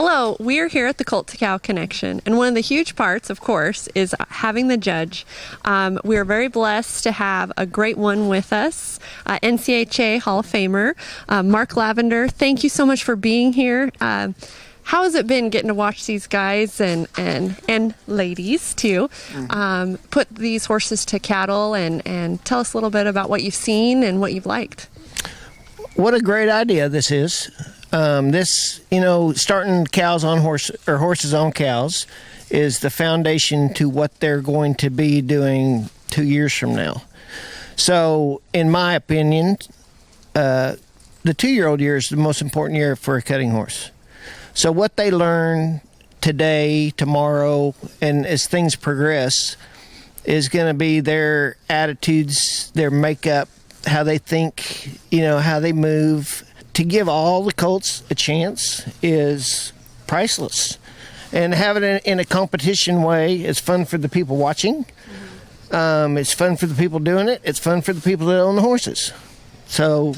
Hello, we're here at the Colt to Cow Connection, and one of the huge parts, of course, is having the judge. We are very blessed to have a great one with us, NCHA Hall of Famer, Mark Lavender. Thank you so much for being here. How has it been getting to watch these guys and ladies too put these horses to cattle, and tell us a little bit about what you've seen and what you've liked? What a great idea this is. Starting cows on horses on cows is the foundation to what they're going to be doing 2 years from now. So, in my opinion, the 2-year-old year is the most important year for a cutting horse. So what they learn today, tomorrow, and as things progress, is going to be their attitudes, their makeup, how they think, how they move. To give all the colts a chance is priceless. And having it in a competition way is fun for the people watching. It's fun for the people doing it. It's fun for the people that own the horses. So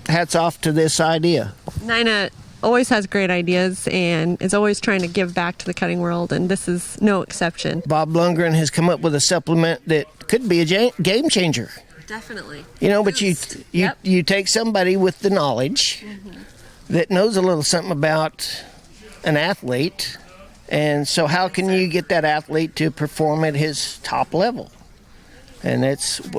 hats off to this idea. Nina always has great ideas and is always trying to give back to the cutting world, and this is no exception. Bob Lundgren has come up with a supplement that could be a game changer. Definitely. But you take somebody with the knowledge that knows a little something about an athlete, and so how can you get that athlete to perform at his top level? And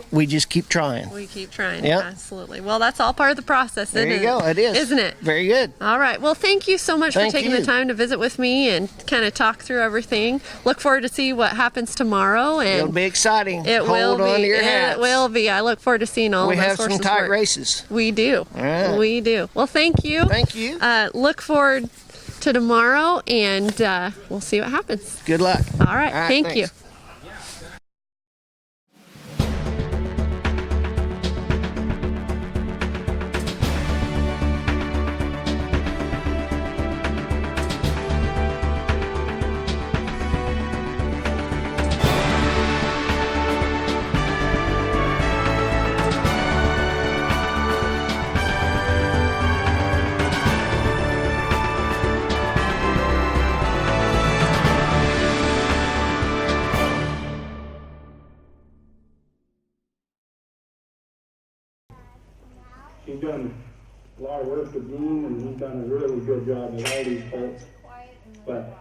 we just keep trying. We keep trying, absolutely. Well, that's all part of the process, isn't it? There you go, it is. Isn't it? Very good. All right, well, thank you so much for taking the time to visit with me and kind of talk through everything. Look forward to see what happens tomorrow. And it'll be exciting. Hold on to your hats. It will be. I look forward to seeing all of those horses. We have some tight races. We do. All right. We do. Well, thank you. Thank you. Look forward to tomorrow, and we'll see what happens. Good luck. All right, thank you. She's done a lot of work with Dean, and he's done a really good job with all these colts. But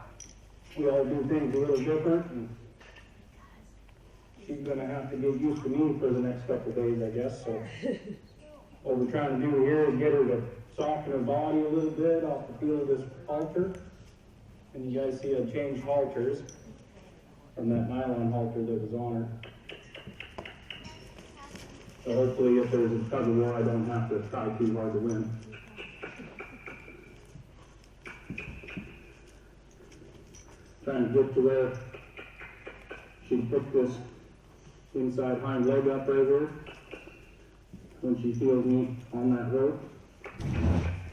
we all do things a little different, and she's going to have to get used to me for the next couple of days, I guess. So what we're trying to do here is get her to soften her body a little bit off the feel of this halter. And you guys see I changed halters from that nylon halter that was on her. So hopefully if there's a tug of war, I don't have to try too hard to win. Trying to get to where she put this inside hind leg up right here when she feels me on that rope.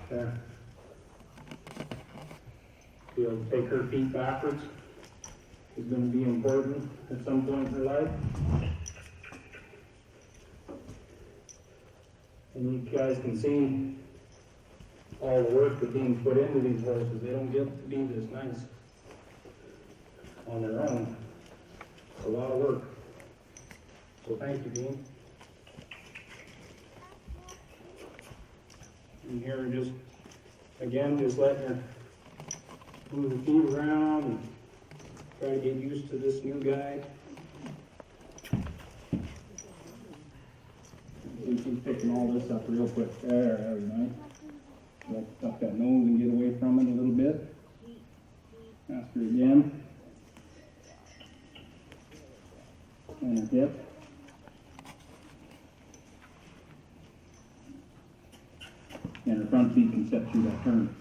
There. Be able to take her feet backwards is going to be important at some point in her life. And you guys can see all the work that's being put into these horses. They don't get to be this nice on their own. It's a lot of work. So thank you, Dean. And here we're just letting her move her feet around and try to get used to this new guy. She's picking all this up real quick. There, very nice. Let tuck that nose and get away from it a little bit. Ask her again. And a hip. And her front feet can step through that turn.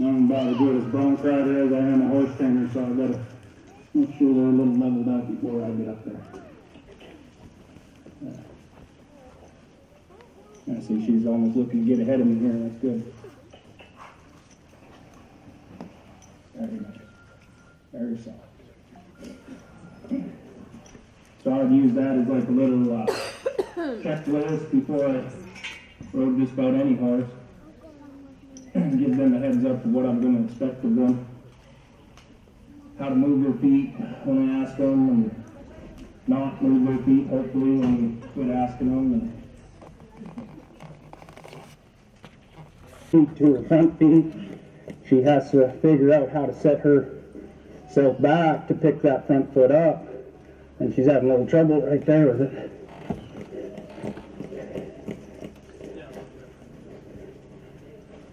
I'm about as good as bronc rider as I am a horse trainer, so I better make sure they're a little leveled out before I get up there. see she's almost looking to get ahead of me here. That's good. Very nice. Very soft. So I would use that as like a little checklist before I rode just about any horse. Give them a heads up of what I'm going to expect of them. How to move their feet when I ask them, and not move their feet, hopefully, when we quit asking them. And feet to her front feet. She has to figure out how to set herself back to pick that front foot up. And she's having a little trouble right there with it.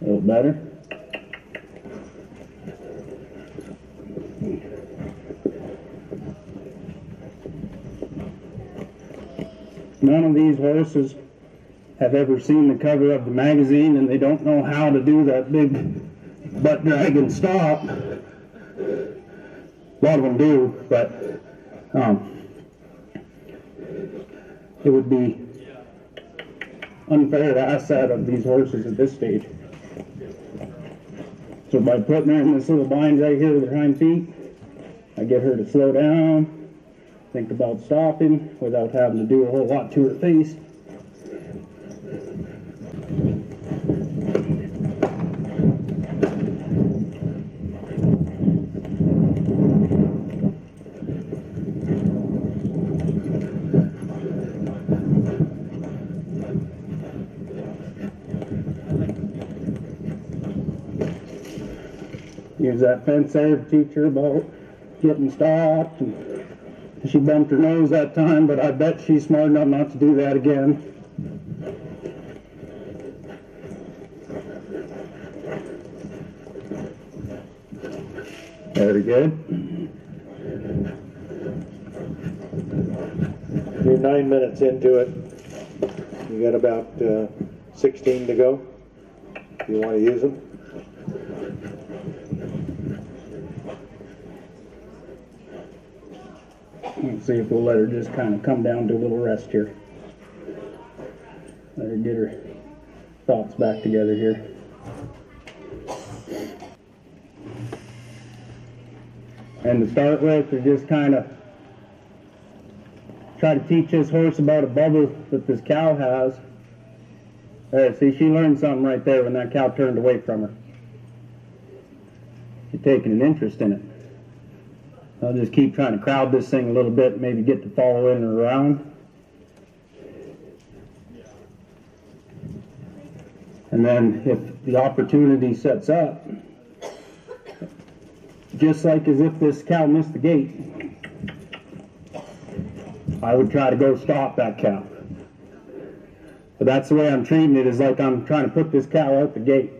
A little better. None of these horses have ever seen the cover of the magazine, and they don't know how to do that big butt drag and stop. A lot of them do, but it would be unfair to ask that of these horses at this stage. So by putting her in this little bind right here with her hind feet, I get her to slow down, think about stopping without having to do a whole lot to her face. Use that fence there to teach her about getting stopped. And she bumped her nose that time, but I bet she's smart enough not to do that again. Very good. You're 9 minutes into it. You got about 16 to go. If you want to use them. Let's see if we'll let her just kind of come down to a little rest here. Let her get her thoughts back together here. And to start with, we just kind of try to teach this horse about a bubble that this cow has. There, see, she learned something right there when that cow turned away from her. She's taking an interest in it. I'll just keep trying to crowd this thing a little bit, maybe get to following her around. And then if the opportunity sets up, just like as if this cow missed the gate, I would try to go stop that cow. But that's the way I'm treating it, is like I'm trying to put this cow out the gate.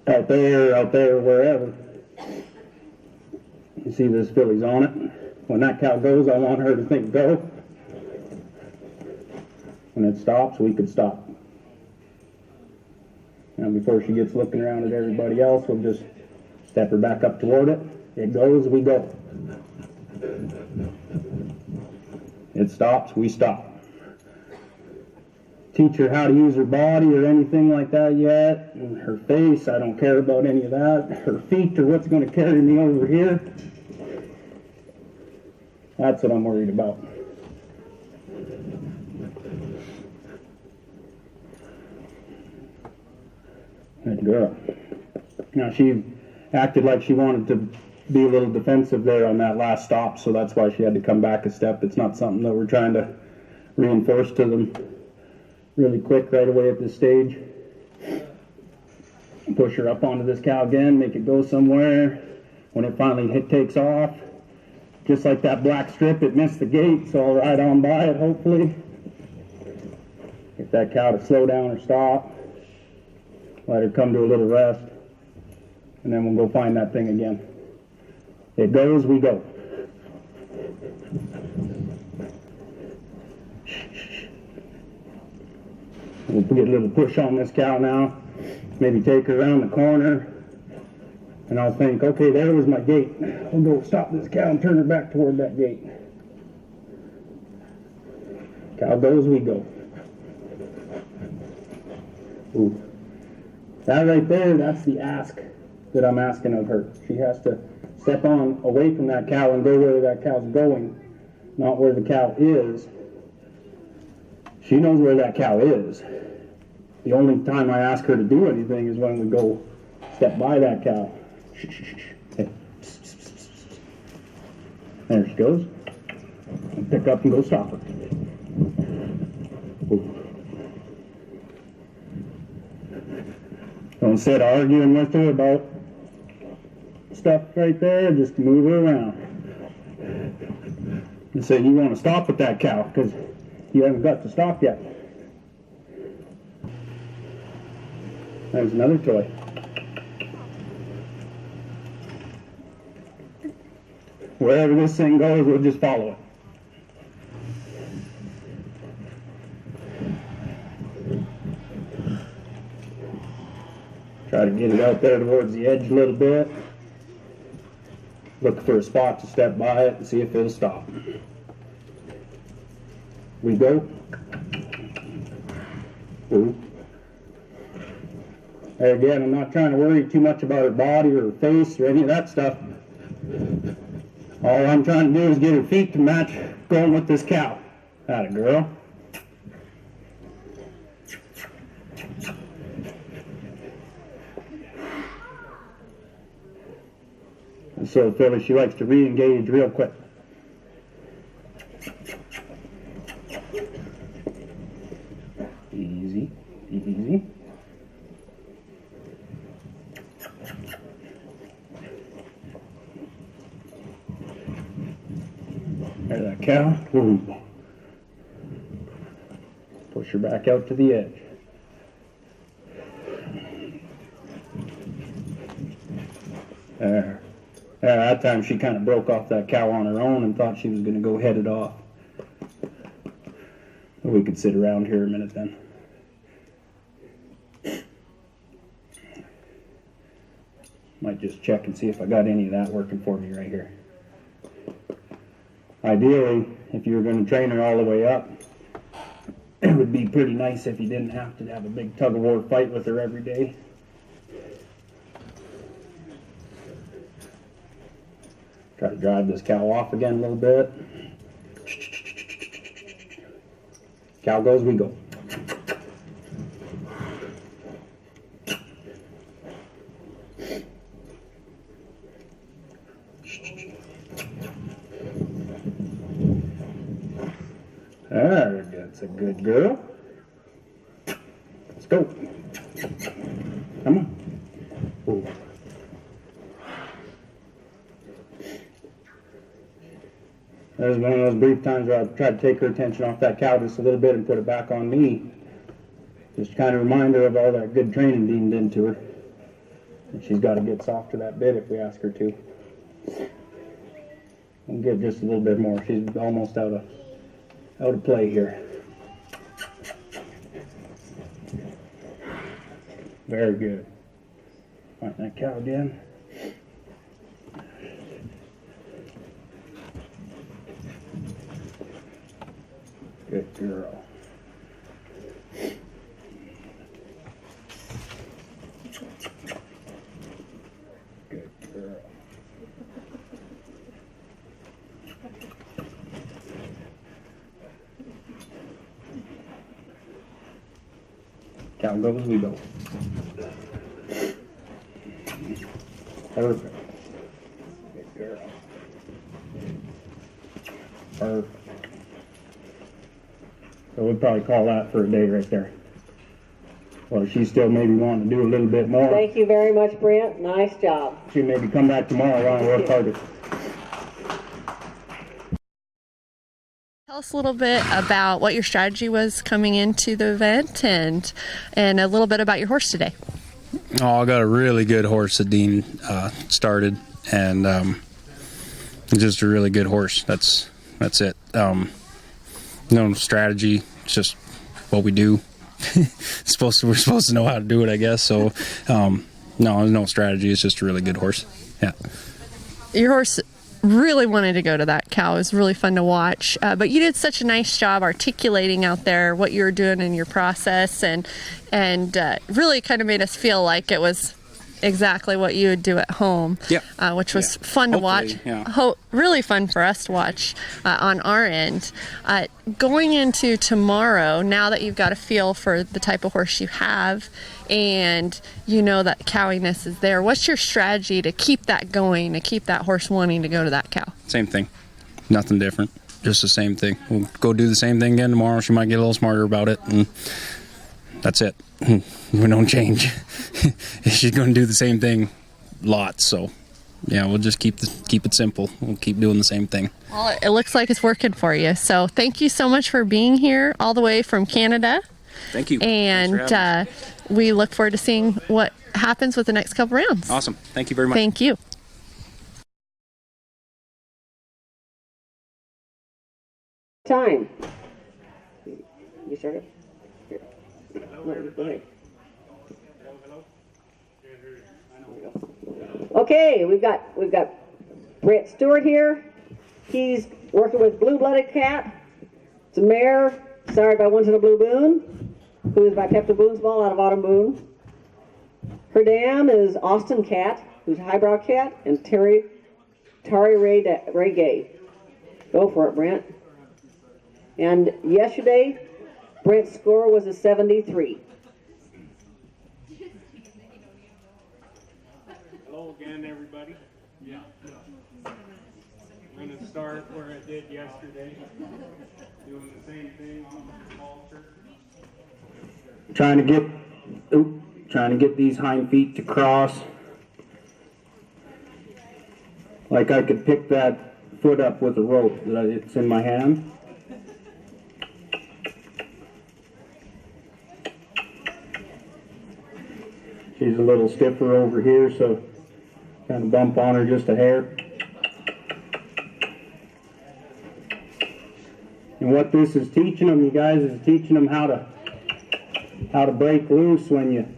Out there, wherever. You see this filly's on it. When that cow goes, I want her to think go. When it stops, we could stop. Now before she gets looking around at everybody else, we'll just step her back up toward it. It goes, we go. It stops, we stop. Teach her how to use her body or anything like that yet. And her face, I don't care about any of that. Her feet are what's going to carry me over here. That's what I'm worried about. Good girl. Now she acted like she wanted to be a little defensive there on that last stop, so that's why she had to come back a step. It's not something that we're trying to reinforce to them really quick right away at this stage. Push her up onto this cow again, make it go somewhere. When it finally takes off, just like that black strip, it missed the gate, so I'll ride on by it, hopefully. Get that cow to slow down or stop. Let her come to a little rest. And then we'll go find that thing again. It goes, we go. We'll get a little push on this cow now. Maybe take her around the corner. And I'll think, okay, there was my gate. I'll go stop this cow and turn her back toward that gate. Cow goes, we go. Ooh. That right there, that's the ask that I'm asking of her. She has to step on away from that cow and go where that cow's going, not where the cow is. She knows where that cow is. The only time I ask her to do anything is when we go step by that cow. Hey. There she goes. And pick up and go stop her. Ooh. Don't sit arguing with her about stuff right there, just move her around. And say, you want to stop with that cow, because you haven't got to stop yet. There's another toy. Wherever this thing goes, we'll just follow it. Try to get it out there towards the edge a little bit. Look for a spot to step by it and see if it'll stop. We go. Ooh. There again, I'm not trying to worry too much about her body or her face or any of that stuff. All I'm trying to do is get her feet to match going with this cow. Atta girl. And so Phyllis, she likes to re-engage real quick. Easy, easy. There's that cow. Ooh. Push her back out to the edge. There. That time she kind of broke off that cow on her own and thought she was going to go head it off. We could sit around here a minute then. Might just check and see if I got any of that working for me right here. Ideally, if you were going to train her all the way up, it would be pretty nice if you didn't have to have a big tug-of-war fight with her every day. Try to drive this cow off again a little bit. Cow goes, we go. That's a good girl. Let's go. Come on. Ooh. There's one of those brief times where I've tried to take her attention off that cow just a little bit and put it back on me. Just to kind of remind her of all that good training being done to her. And she's got to get soft to that bit if we ask her to. We'll give just a little bit more. She's almost out of play here. Very good. Find that cow again. Good girl. Good girl. Cow goes, we go. Perfect. Good girl. Perfect. So we'd probably call that for a day right there. Well, she's still maybe wanting to do a little bit more. Thank you very much, Brent. Nice job. She maybe come back tomorrow while I work harder. Tell us a little bit about what your strategy was coming into the event and a little bit about your horse today. Oh, I got a really good horse that Dean started, and just a really good horse. That's it. No strategy, it's just what we do. We're supposed to know how to do it, I guess. So, no, there's no strategy. It's just a really good horse. Yeah. Your horse really wanted to go to that cow. It was really fun to watch. But you did such a nice job articulating out there what you were doing in your process, and really kind of made us feel like it was exactly what you would do at home. Yeah. Which was fun to watch. Yeah. Really fun for us to watch on our end. Going into tomorrow, now that you've got a feel for the type of horse you have, and you know that cowiness is there, what's your strategy to keep that going, to keep that horse wanting to go to that cow? Same thing. Nothing different. Just the same thing. We'll go do the same thing again tomorrow. She might get a little smarter about it, and that's it. We don't change. She's going to do the same thing lots, so yeah, we'll just keep it simple. We'll keep doing the same thing. Well, it looks like it's working for you. So thank you so much for being here all the way from Canada. Thank you. And we look forward to seeing what happens with the next couple rounds. Awesome. Thank you very much. Thank you. Time. You started? Here. No, go ahead. Okay, we've got Brett Stewart here. He's working with blue-blooded cat. It's a mare sired by One to the Blue Boone, who is by Pepto Boonesball out of Autumn Boone. Her dam is Austin Cat, who's a highbrow cat, and Tari Ray Gay. Go for it, Brent. And yesterday, Brent's score was a 73. Hello again, everybody. Yeah. I'm going to start where I did yesterday, doing the same thing on the halter. Trying to get these hind feet to cross. Like I could pick that foot up with a rope. It's in my hand. She's a little stiffer over here, so kind of bump on her just a hair. And what this is teaching them, you guys, is teaching them how to break loose when you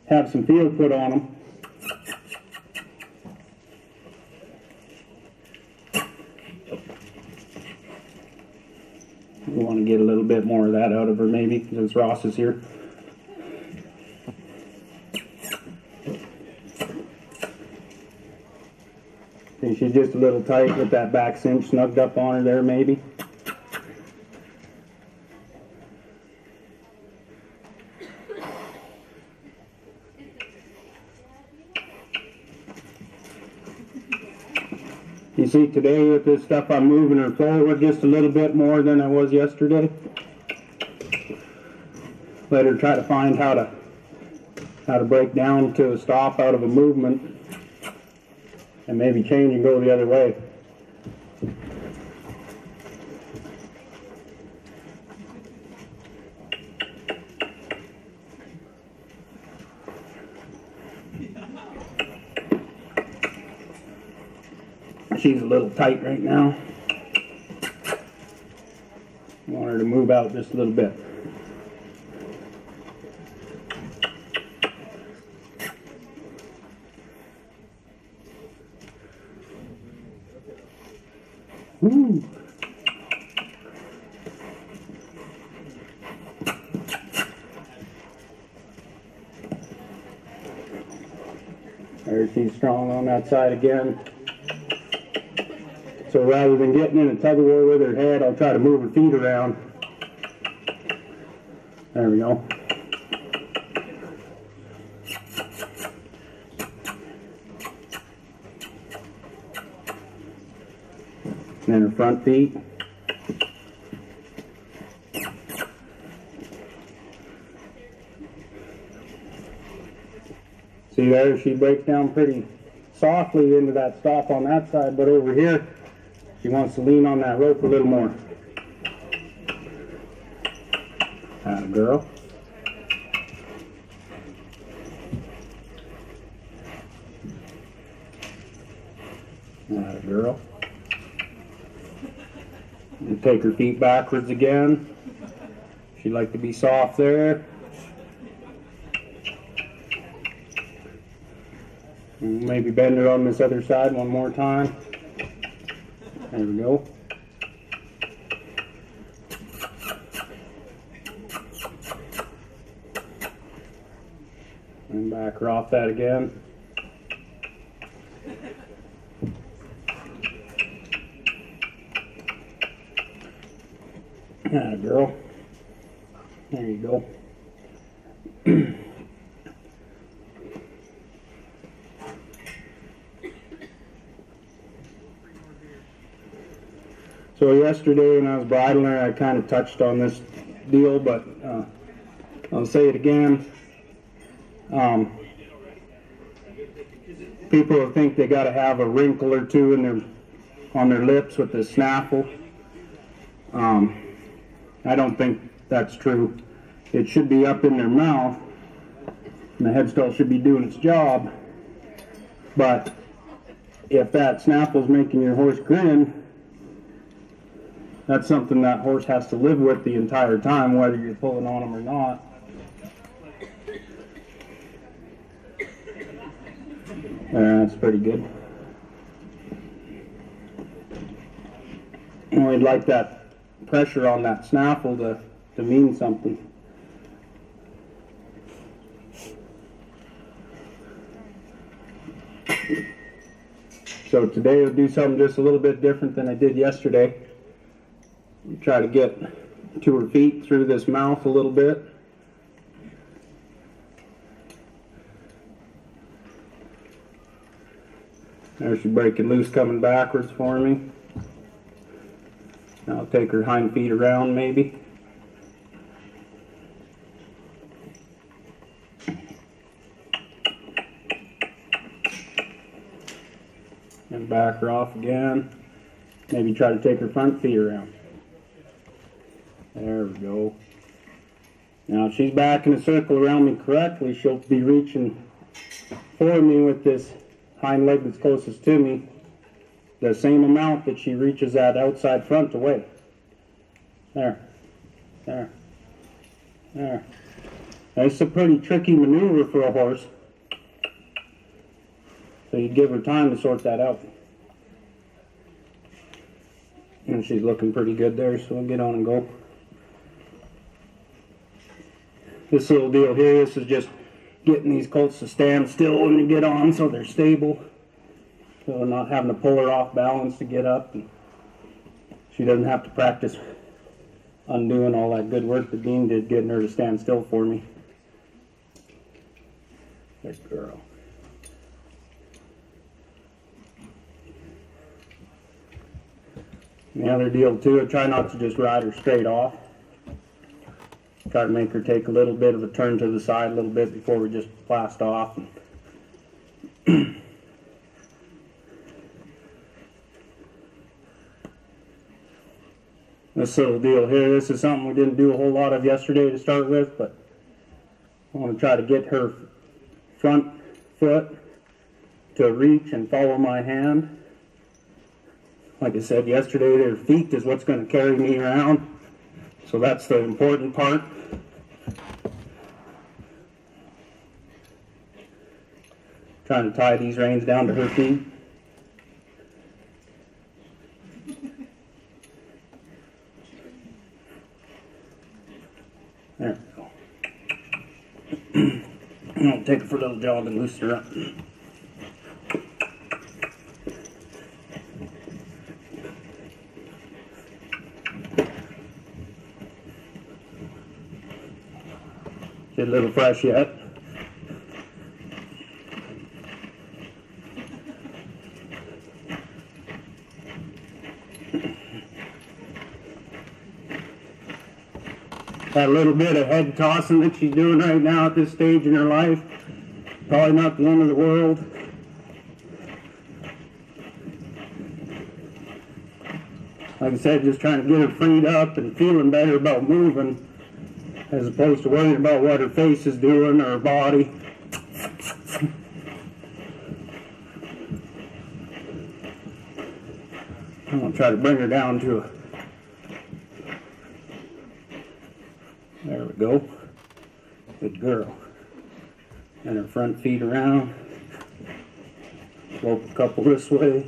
have some field put on them. We want to get a little bit more of that out of her, maybe, since Ross is here. See, she's just a little tight with that back cinch snugged up on her there, maybe. You see, today with this stuff, I'm moving her forward just a little bit more than I was yesterday. Let her try to find how to break down to a stop out of a movement, and maybe change and go the other way. She's a little tight right now. I want her to move out just a little bit. Woo. There, she's strong on that side again. So rather than getting in a tug of war with her head, I'll try to move her feet around. There we go. And then her front feet. See there, she breaks down pretty softly into that stop on that side, but over here, she wants to lean on that rope a little more. Atta girl. Atta girl. And take her feet backwards again. She'd like to be soft there. And maybe bend it on this other side one more time. There we go. And back her off that again. Atta girl. There you go. So yesterday when I was bridling her, I kind of touched on this deal, but I'll say it again. People think they got to have a wrinkle or two on their lips with the snaffle. I don't think that's true. It should be up in their mouth, and the headstall should be doing its job. But if that snaffle's making your horse grin, that's something that horse has to live with the entire time, whether you're pulling on them or not. That's pretty good. And we'd like that pressure on that snaffle to mean something. So today we'll do something just a little bit different than I did yesterday. We'll try to get to her feet through this mouth a little bit. There she's breaking loose coming backwards for me. I'll take her hind feet around maybe. And back her off again. Maybe try to take her front feet around. There we go. Now if she's back in a circle around me correctly, she'll be reaching for me with this hind leg that's closest to me, the same amount that she reaches that outside front away. There. There. There. That's a pretty tricky maneuver for a horse. So you give her time to sort that out. And she's looking pretty good there, so we'll get on and go. This little deal here, this is just getting these colts to stand still when they get on so they're stable. So we're not having to pull her off balance to get up. And she doesn't have to practice undoing all that good work that Dean did getting her to stand still for me. Good girl. And the other deal too, I try not to just ride her straight off. Try to make her take a little bit of a turn to the side a little bit before we just blast off. This little deal here, this is something we didn't do a whole lot of yesterday to start with, but I want to try to get her front foot to reach and follow my hand. Like I said yesterday, their feet is what's going to carry me around. So that's the important part. Trying to tie these reins down to her feet. There we go. I'll take her for a little jog and loosen her up. She's a little fresh yet. That little bit of head tossing that she's doing right now at this stage in her life, probably not the end of the world. Like I said, just trying to get her freed up and feeling better about moving, as opposed to worrying about what her face is doing or her body. I'm going to try to bring her down to a... There we go. Good girl. And her front feet around. Slope a couple this way.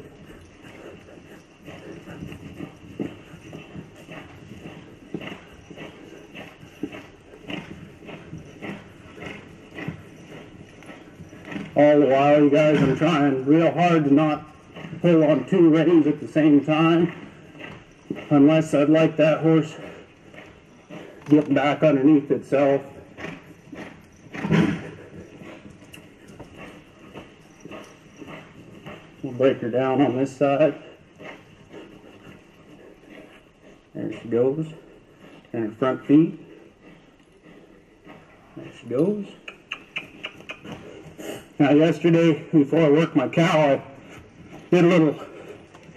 All the while, you guys, I'm trying real hard to not pull on two reins at the same time, unless I'd like that horse getting back underneath itself. We'll break her down on this side. There she goes. And her front feet. There she goes. Now yesterday, before I worked my cow, I did a little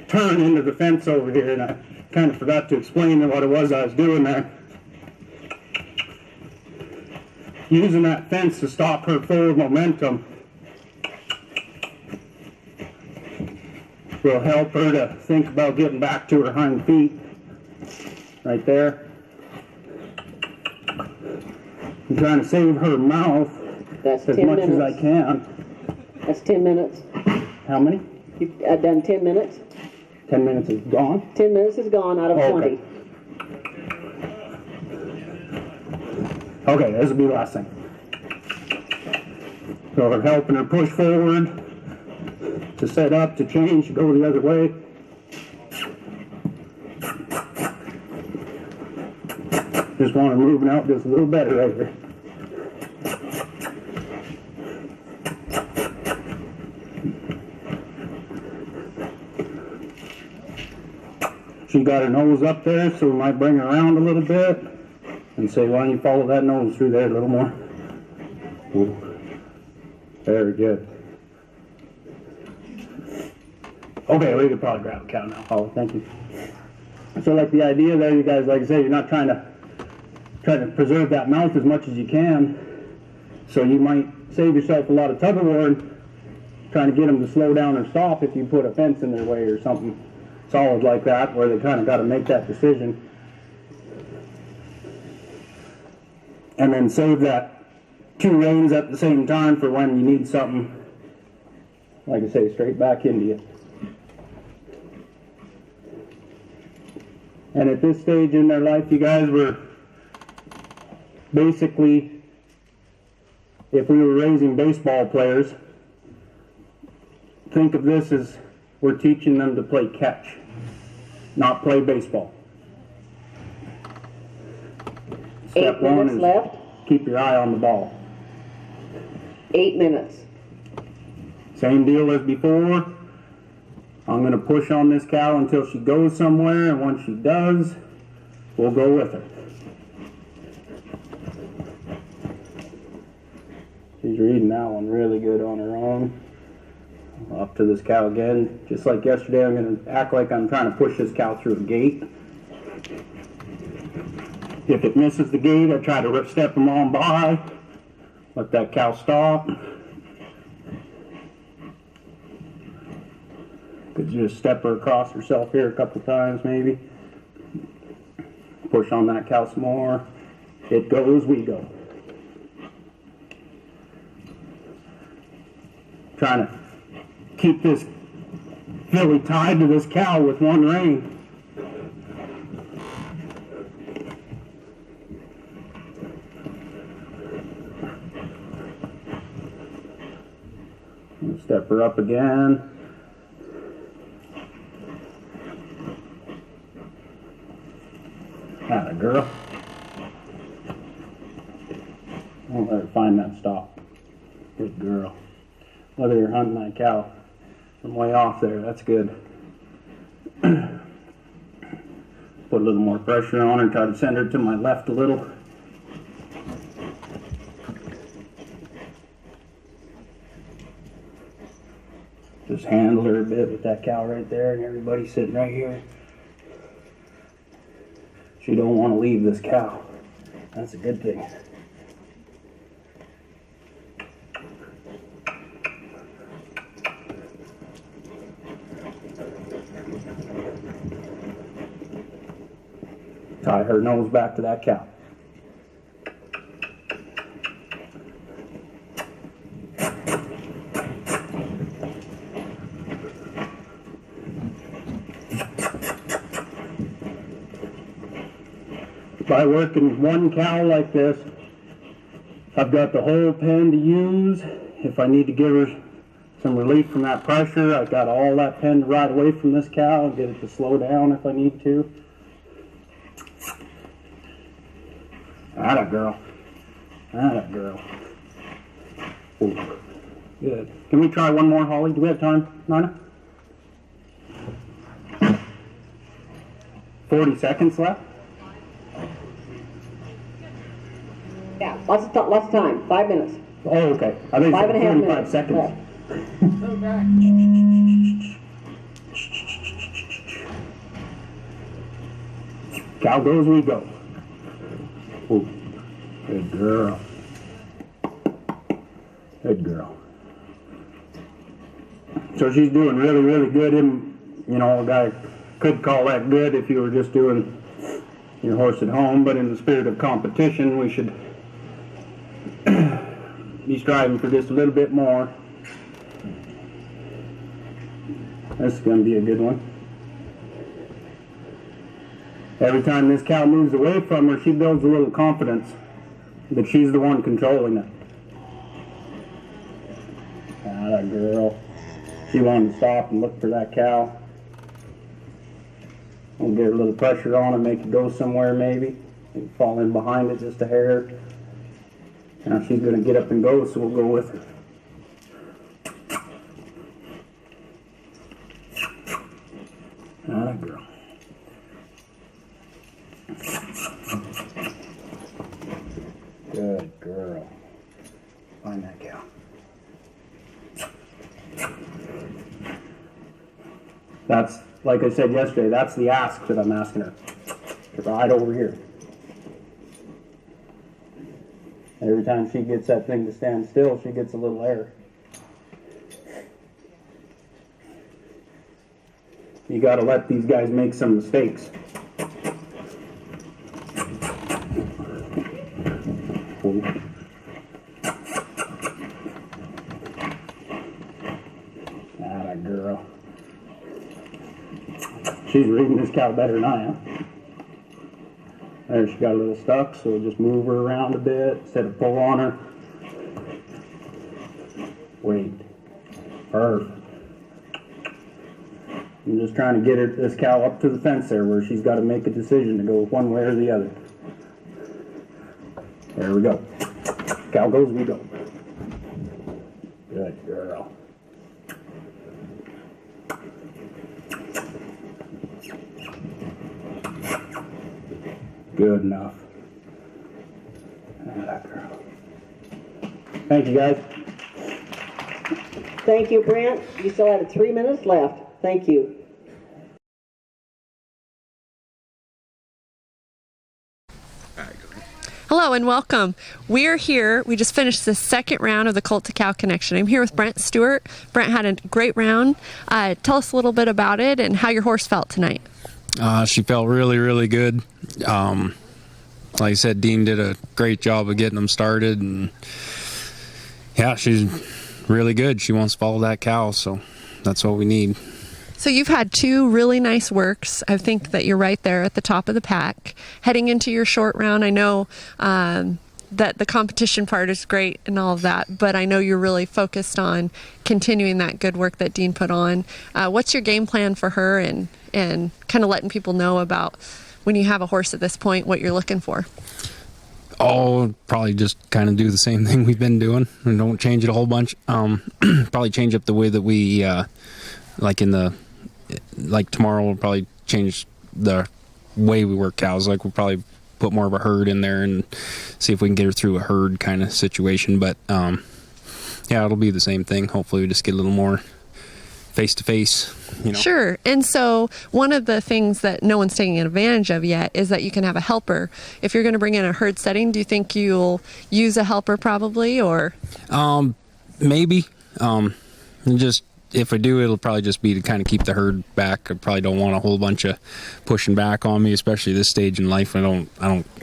turn into the fence over here, and I kind of forgot to explain what it was I was doing there. Using that fence to stop her forward momentum will help her to think about getting back to her hind feet. Right there. I'm trying to save her mouth That's as 10 much minutes. as I can. That's 10 minutes. How many? I've done 10 minutes. 10 minutes is gone? 10 minutes is gone out of Okay. 20. Okay, this will be the last thing. So we're helping her push forward, to set up, to change, to go the other way. Just want her moving out just a little better right here. She got her nose up there, so we might bring her around a little bit and say, why don't you follow that nose through there a little more? Ooh. Very good. Okay, we could probably grab a cow now. Oh, thank you. So like the idea there, you guys, like I said, you're not trying to preserve that mouth as much as you can. So you might save yourself a lot of tug of war and trying to get them to slow down or stop if you put a fence in their way or something solid like that, where they kind of got to make that decision. And then save that two reins at the same time for when you need something, like I say, straight back into you. And at this stage in their life, you guys, were basically, if we were raising baseball players, think of this as we're teaching them to play catch, not play baseball. Step 8 one minutes is left. keep your eye on the ball. 8 minutes. Same deal as before. I'm going to push on this cow until she goes somewhere, and once she does, we'll go with her. She's reading that one really good on her own. Up to this cow again. Just like yesterday, I'm going to act like I'm trying to push this cow through a gate. If it misses the gate, I try to step them on by. Let that cow stop. Could just step her across herself here a couple times maybe. Push on that cow some more. It goes, we go. Trying to keep this filly tied to this cow with one rein. Step her up again. Atta girl. Don't let her find that stop. Good girl. Whether you're hunting that cow from way off there, that's good. Put a little more pressure on her, try to send her to my left a little. Just handle her a bit with that cow right there, and everybody sitting right here. She don't want to leave this cow. That's a good thing. Tie her nose back to that cow. by working one cow like this, I've got the whole pen to use. If I need to give her some relief from that pressure, I've got all that pen to ride away from this cow and get it to slow down if I need to. Atta girl. Atta girl. Ooh. Good. Can we try one more, Holly? Do we have time, Nina? 40 seconds left? Yeah, lots of time. 5 minutes. Oh, okay. I think 5.5 45 minutes. seconds. Left. Cow goes, we go. Ooh. Good girl. Good girl. So she's doing really, really good. You know, a guy could call that good if you were just doing your horse at home, but in the spirit of competition, we should be striving for just a little bit more. This is going to be a good one. Every time this cow moves away from her, she builds a little confidence that she's the one controlling it. Ah, that girl. She wanted to stop and look for that cow. We'll get a little pressure on it, make it go somewhere maybe. Maybe fall in behind it just a hair. Now she's going to get up and go, so we'll go with her. Ah, that girl. Good girl. Find that cow. That's, like I said yesterday, that's the ask that I'm asking her. To ride over here. Every time she gets that thing to stand still, she gets a little air. You gotta let these guys make some mistakes. Atta girl. She's reading this cow better than I am. There, she got a little stuck, so we'll just move her around a bit instead of pull on her. Wait. Perfect. I'm just trying to get this cow up to the fence there where she's got to make a decision to go one way or the other. There we go. Cow goes, we go. Good girl. Good enough. That girl. Thank you, guys. Thank you, Brent. You still have 3 minutes left. Thank you. Hello and welcome. We're here. We just finished the second round of the Colt to Cow Connection. I'm here with Brent Stewart. Brent had a great round. Tell us a little bit about it and how your horse felt tonight. She felt really, really good. Like I said, Dean did a great job of getting them started, and yeah, she's really good. She wants to follow that cow, so that's what we need. So you've had two really nice works. I think that you're right there at the top of the pack. Heading into your short round, I know that the competition part is great and all of that, but I know you're really focused on continuing that good work that Dean put on. What's your game plan for her, and kind of letting people know about when you have a horse at this point, what you're looking for? Oh, probably just kind of do the same thing we've been doing and don't change it a whole bunch. Probably change up the way that we, like tomorrow we'll probably change the way we work cows. Like we'll probably put more of a herd in there and see if we can get her through a herd kind of situation. But yeah, it'll be the same thing. Hopefully we just get a little more face-to-face, you know. Sure. And so one of the things that no one's taking advantage of yet is that you can have a helper. If you're going to bring in a herd setting, do you think you'll use a helper probably, or? Maybe. Just if I do, it'll probably just be to kind of keep the herd back. I probably don't want a whole bunch of pushing back on me, especially this stage in life. I don't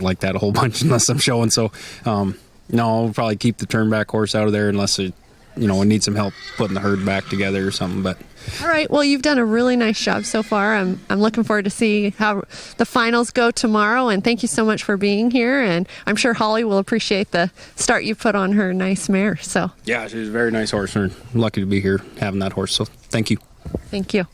like that a whole bunch unless I'm showing. So, no, I'll probably keep the turn back horse out of there unless we need some help putting the herd back together or something. But All right. Well, you've done a really nice job so far. I'm looking forward to see how the finals go tomorrow. And thank you so much for being here. And I'm sure Holly will appreciate the start you put on her nice mare. So yeah, she's a very nice horse, and we're lucky to be here having that horse. So thank you. thank you.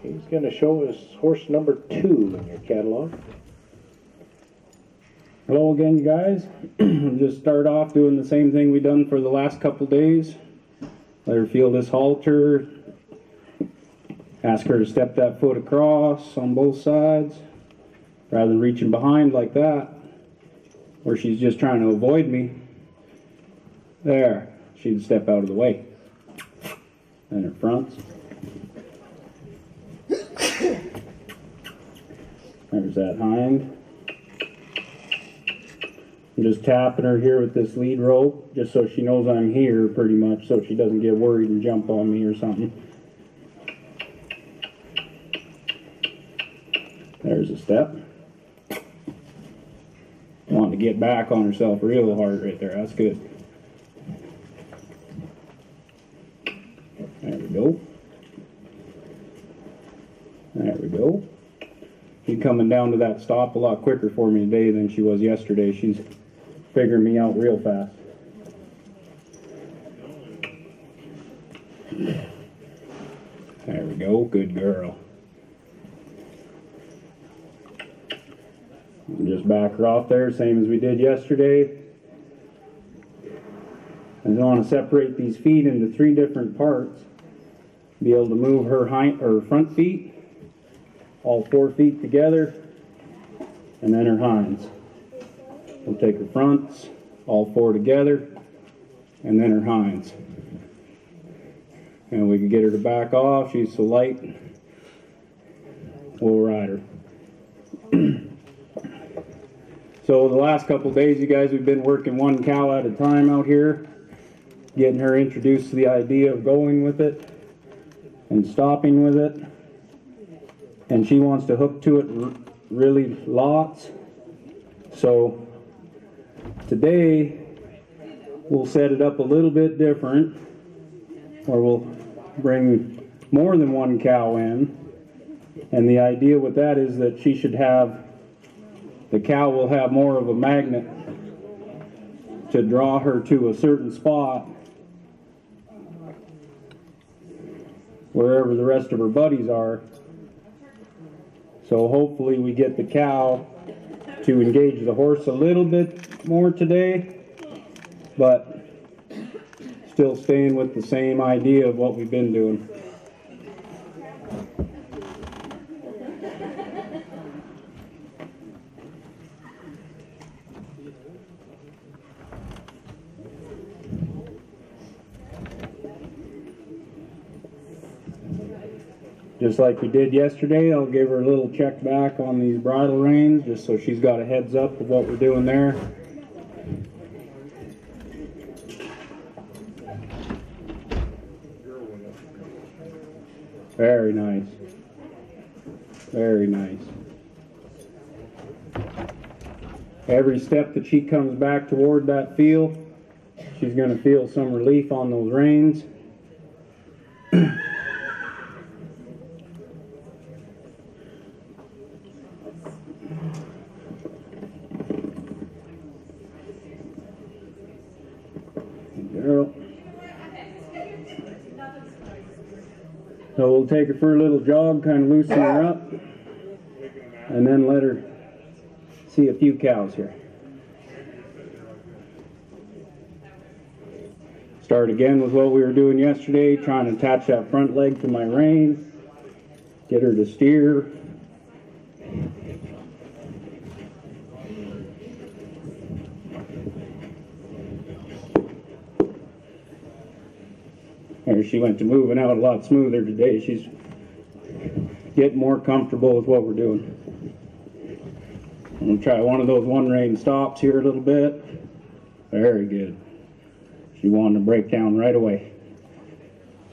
He's going to show us horse number 2 in your catalog. Hello again, you guys. Just start off doing the same thing we done for the last couple days. Let her feel this halter. Ask her to step that foot across on both sides, rather than reaching behind like that, where she's just trying to avoid me. There, she'd step out of the way. And her fronts. There's that hind. I'm just tapping her here with this lead rope, just so she knows I'm here pretty much, so she doesn't get worried and jump on me or something. There's a step. Wanting to get back on herself real hard right there. That's good. There we go. There we go. She's coming down to that stop a lot quicker for me today than she was yesterday. She's figuring me out real fast. There we go. Good girl. And just back her off there, same as we did yesterday. And I want to separate these feet into 3 different parts. Be able to move her front feet, all 4 feet together, and then her hinds. We'll take her fronts, all 4 together, and then her hinds. And we can get her to back off. She's so light, we'll ride her. So the last couple days, you guys, we've been working 1 cow at a time out here, getting her introduced to the idea of going with it and stopping with it. And she wants to hook to it really lots. So today we'll set it up a little bit different, or we'll bring more than 1 cow in. And the idea with that is that she should have, the cow will have more of a magnet to draw her to a certain spot wherever the rest of her buddies are. So hopefully we get the cow to engage the horse a little bit more today, but still staying with the same idea of what we've been doing. Just like we did yesterday, I'll give her a little check back on these bridle reins, just so she's got a heads up of what we're doing there. Very nice. Very nice. Every step that she comes back toward that field, she's going to feel some relief on those reins. Girl. So we'll take her for a little jog, kind of loosen her up, and then let her see a few cows here. Start again with what we were doing yesterday, trying to attach that front leg to my rein, get her to steer. There, she went to moving out a lot smoother today. She's getting more comfortable with what we're doing. I'm going to try one of those 1 rein stops here a little bit. Very good. She wanted to break down right away.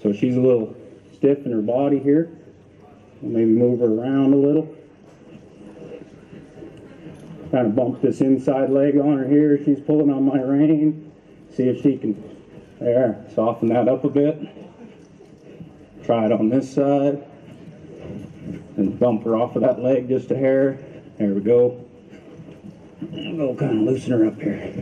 So she's a little stiff in her body here. We'll maybe move her around a little. kind of bump this inside leg on her here. She's pulling on my rein. See if she can, there, soften that up a bit. Try it on this side. And bump her off of that leg just a hair. There we go. And we'll kind of loosen her up here.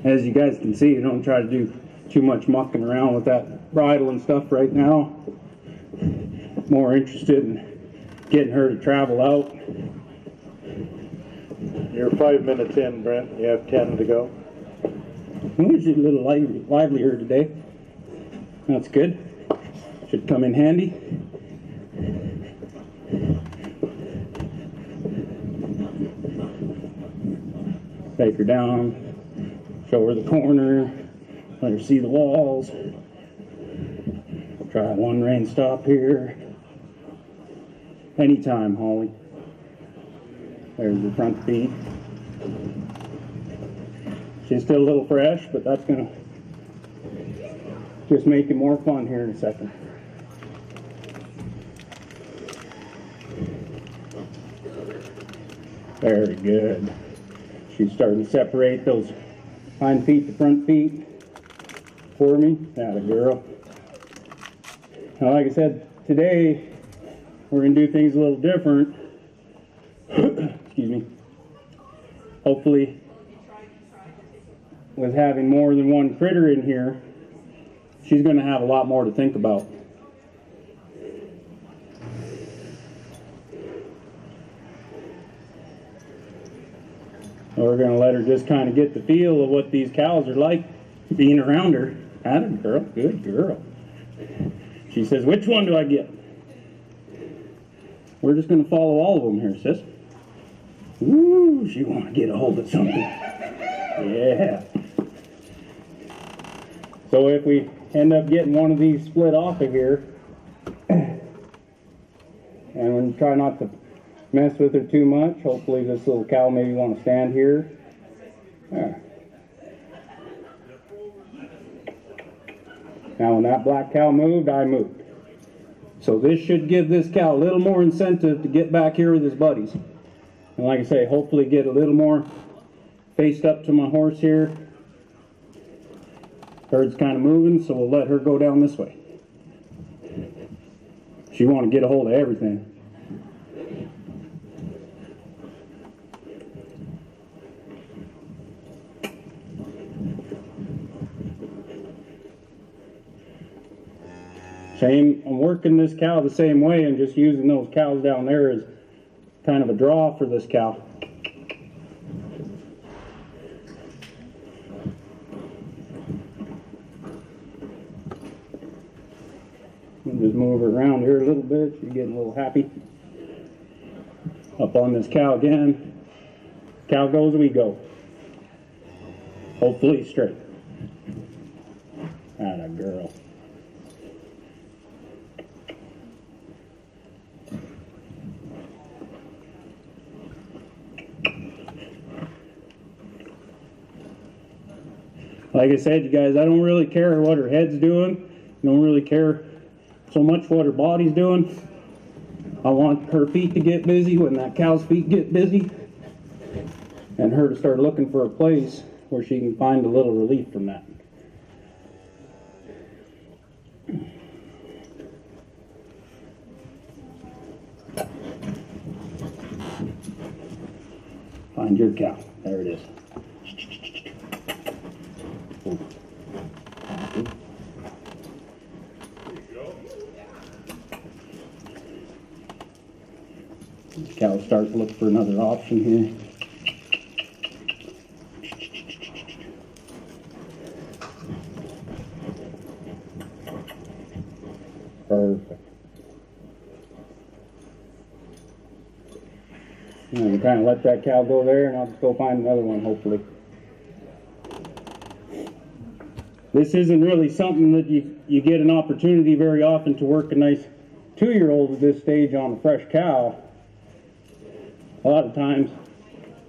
As you guys can see, I don't try to do too much mucking around with that bridle and stuff right now. More interested in getting her to travel out. You're 5 minutes in, Brent. You have 10 to go. Well, she's a little livelier today. That's good. Should come in handy. Take her down. Show her the corner. Let her see the walls. Try one rein stop here. Anytime, Holly. There's the front feet. She's still a little fresh, but that's gonna just make it more fun here in a second. Very good. She's starting to separate those hind feet to front feet for me. Atta girl. Now, like I said, today we're gonna do things a little different. Excuse me. Hopefully, with having more than one critter in here, she's going to have a lot more to think about. We're going to let her just kind of get the feel of what these cows are like being around her. Atta girl, good girl. She says, which one do I get? We're just going to follow all of them here, sis. Ooh, she want to get a hold of something. Yeah. So if we end up getting one of these split off of here, and we try not to mess with her too much, hopefully this little cow maybe want to stand here. There. Now when that black cow moved, I moved. So this should give this cow a little more incentive to get back here with his buddies. And like I say, hopefully get a little more faced up to my horse here. Herd's kind of moving, so we'll let her go down this way. She want to get a hold of everything. Same, I'm working this cow the same way and just using those cows down there as kind of a draw for this cow. We'll just move her around here a little bit. She's getting a little happy. Up on this cow again. Cow goes, we go. Hopefully straight. Atta girl. Like I said, you guys, I don't really care what her head's doing. I don't really care so much what her body's doing. I want her feet to get busy when that cow's feet get busy, and her to start looking for a place where she can find a little relief from that. Find your cow. There it is. This cow's starting to look for another option here. Perfect. And we'll kind of let that cow go there, and I'll just go find another one, hopefully. This isn't really something that you get an opportunity very often to work a nice 2-year-old at this stage on a fresh cow. A lot of times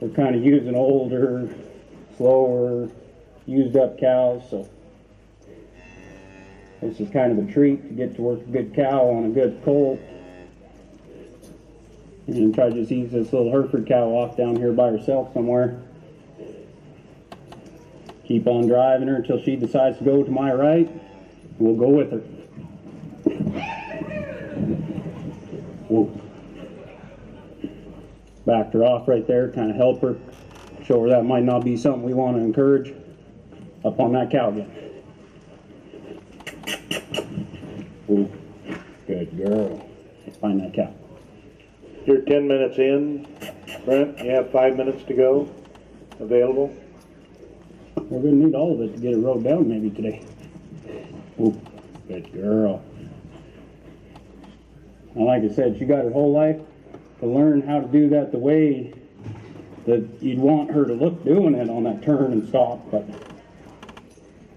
we're kind of using older, slower, used up cows. So This is kind of a treat to get to work a good cow on a good colt. And try to just ease this little Hereford cow off down here by herself somewhere. Keep on driving her until she decides to go to my right. We'll go with her. Whoa. Backed her off right there, kind of help her. Show her that might not be something we want to encourage. Up on that cow again. Ooh. Good girl. Find that cow. You're 10 minutes in, Brent. You have 5 minutes to go available. We're going to need all of it to get it rode down maybe today. Ooh, good girl. And like I said, she got her whole life to learn how to do that the way that you'd want her to look doing it on that turn and stop. But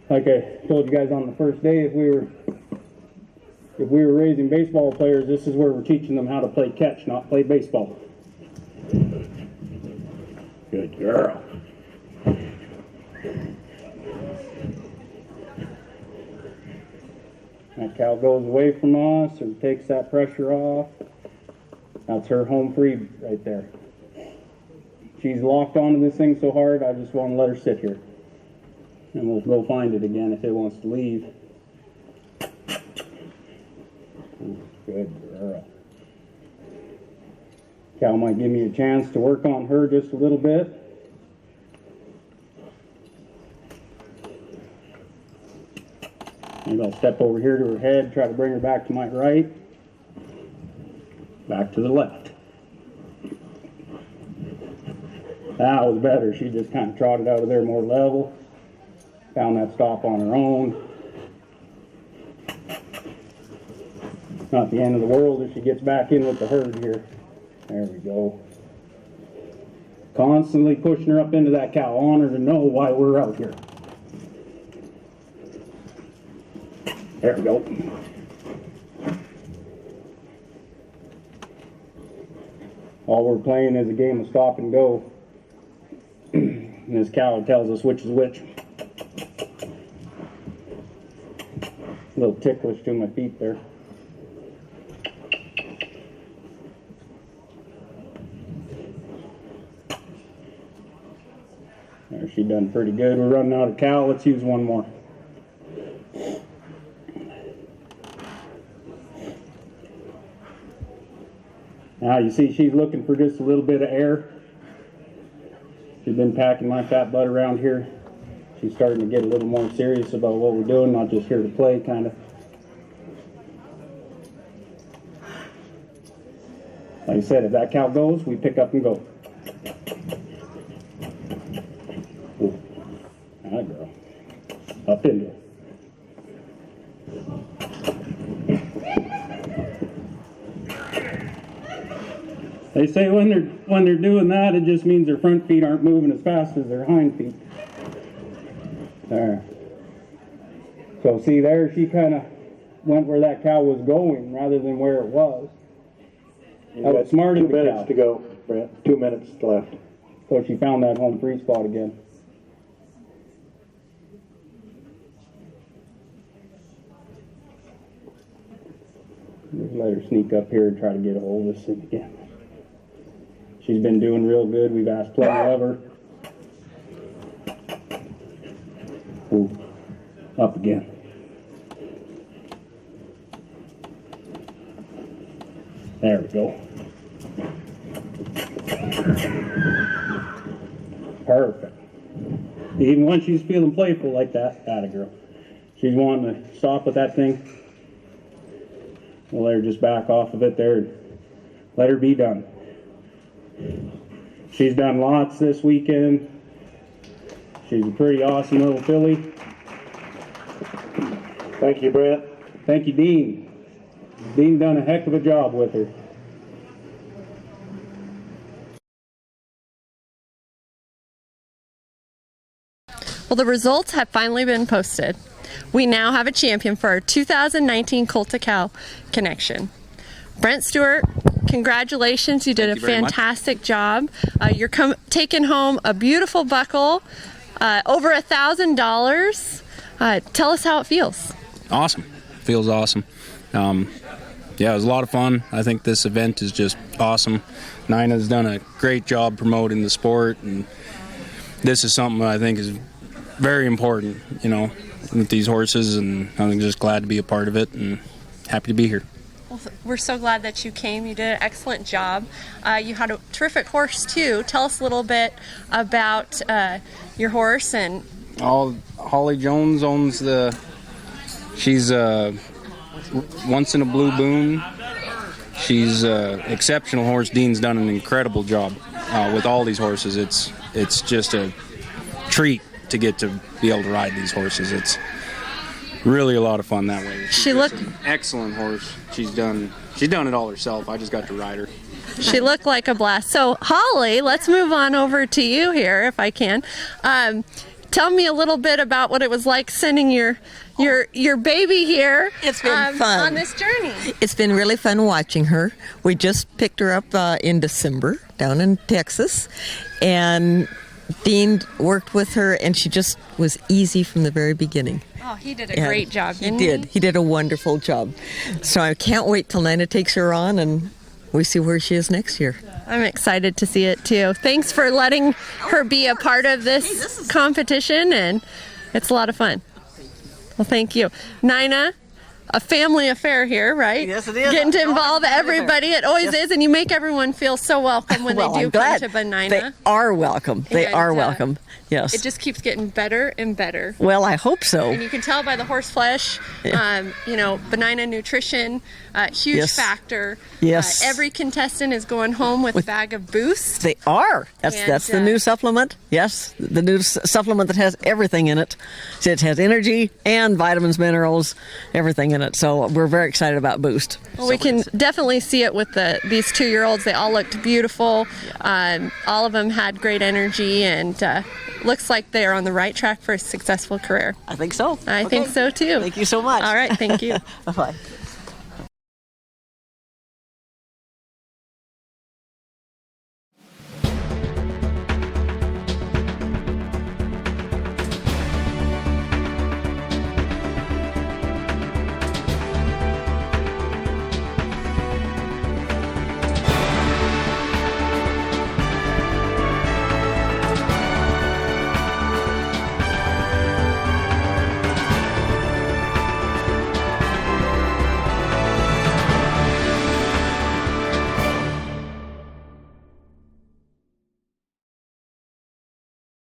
like I told you guys on the first day, if we were raising baseball players, this is where we're teaching them how to play catch, not play baseball. Good girl. That cow goes away from us and takes that pressure off. That's her home free right there. She's locked onto this thing so hard, I just want to let her sit here. And we'll go find it again if it wants to leave. Good girl. Cow might give me a chance to work on her just a little bit. Maybe I'll step over here to her head, try to bring her back to my right. Back to the left. That was better. She just kind of trotted out of there more level. Found that stop on her own. Not the end of the world if she gets back in with the herd here. There we go. Constantly pushing her up into that cow. I want her to know why we're out here. There we go. All we're playing is a game of stop and go. And this cow tells us which is which. A little ticklish to my feet there. There, she done pretty good. We're running out of cow. Let's use one more. Now you see she's looking for just a little bit of air. She's been packing my fat butt around here. She's starting to get a little more serious about what we're doing, not just here to play, kind of. Like I said, if that cow goes, we pick up and go. Ooh. That girl. Up into it. They say when they're doing that, it just means their front feet aren't moving as fast as their hind feet. There. So see there, she kind of went where that cow was going rather than where it was. You've got 2 minutes to go, Brent. 2 minutes left. So she found that home free spot again. Just let her sneak up here and try to get a hold of this thing again. She's been doing real good. We've asked plenty of her. Ooh, up again. There we go. Perfect. Even when she's feeling playful like that, atta girl. She's wanting to stop with that thing. We'll let her just back off of it there and let her be done. She's done lots this weekend. She's a pretty awesome little filly. Thank you, Brent. Thank you, Dean. Dean done a heck of a job with her. Well, the results have finally been posted. We now have a champion for our 2019 Colt to Cow connection. Brent Stewart, congratulations. You did a fantastic job. You're taking home a beautiful buckle, over $1,000. Tell us how it feels. awesome. Feels awesome. Yeah, it was a lot of fun. I think this event is just awesome. Nina's done a great job promoting the sport, and this is something I think is very important, with these horses, and I'm just glad to be a part of it and happy to be here. Well, we're so glad that you came. You did an excellent job. You had a terrific horse, too. Tell us a little bit about your horse. And Holly Jones owns she's once in a blue boon. She's an exceptional horse. Dean's done an incredible job with all these horses. It's just a treat to get to be able to ride these horses. It's really a lot of fun that way. She looked an excellent horse. She's done it all herself. I just got to ride her. She looked like a blast. So Holly, let's move on over to you here, if I can. Tell me a little bit about what it was like sending your baby here. It's been fun on this journey. It's been really fun watching her. We just picked her up in December down in Texas, and Dean worked with her, and she just was easy from the very beginning. Oh, he did a great job, didn't he? He did a wonderful job. So I can't wait till Nina takes her on and we see where she is next year. I'm excited to see it too. Thanks for letting her be a part of this competition, and it's a lot of fun. Well, thank you. Nina, a family affair here, right? Yes, it is. Getting to involve everybody. It always is, and you make everyone feel so welcome when they do come to Benina. They are welcome. They are welcome. Yes. It just keeps getting better and better. Well, I hope so. And you can tell by the horse flesh, Benina nutrition, huge factor. Yes. Every contestant is going home with a bag of Boost. They are. That's the new supplement. Yes, the new supplement that has everything in it. So it has energy and vitamins, minerals, everything in it. So we're very excited about Boost. Well, we can definitely see it with these 2-year-olds. They all looked beautiful. All of them had great energy, and looks like they are on the right track for a successful career. I think so. I think so too. Thank you so much. All right, thank you. Bye-bye.